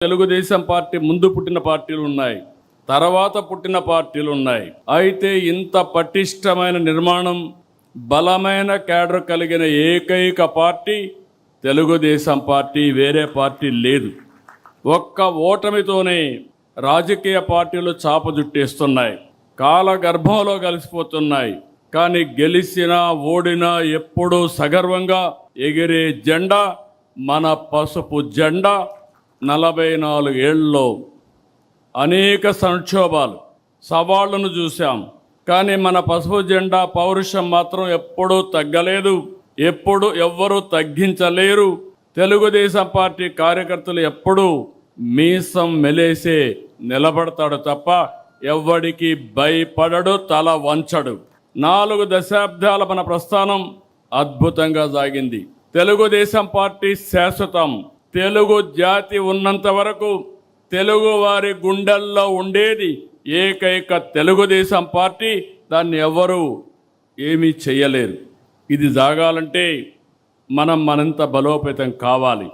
Telugu Desam party ముందు పుట్టిన పార్టీలు ఉన్నాయి, తర్వాత పుట్టిన పార్టీలు ఉన్నాయి. అయితే ఇంత పటిష్టమైన నిర్మాణం, బలమైన క్యాడర్ కలిగిన ఏకైక పార్టీ తెలుగుదేశం పార్టీ, వేరే పార్టీ లేదు. ఒక్క ఓటమితోనే రాజకీయ పార్టీలు చాపజుట్టేస్తున్నాయి, కాలగర్భంలో కలిసిపోతున్నాయి. కానీ గెలిచినా ఓడినా ఎప్పుడూ సగర్వంగా ఎగిరే జెండా మన పసుపు జెండా. 44 ఏళ్లలో అనేక సంక్షోభాలు, సవాళ్లను చూశాం. కానీ మన పసుపు జెండా పౌరుషం మాత్రం ఎప్పుడూ తగ్గలేదు, ఎప్పుడు ఎవ్వరూ తగ్గించలేరు. తెలుగుదేశం పార్టీ కార్యకర్తలు ఎప్పుడూ మీసం మెలేసే నిలబడతాడు తప్ప ఎవ్వడికి భయపడడు, తల వంచడు. 4 దశాబ్దాల మన ప్రస్థానం అద్భుతంగా సాగింది. తెలుగుదేశం పార్టీ శాశ్వతం. తెలుగు జాతి ఉన్నంత వరకు తెలుగు వారి గుండెల్లో ఉండేది ఏకైక తెలుగుదేశం పార్టీ. దాన్ని ఎవరు ఏమీ చేయలేరు. ఇది సాగాలంటే మనం మనంత బలోపేతం కావాలి.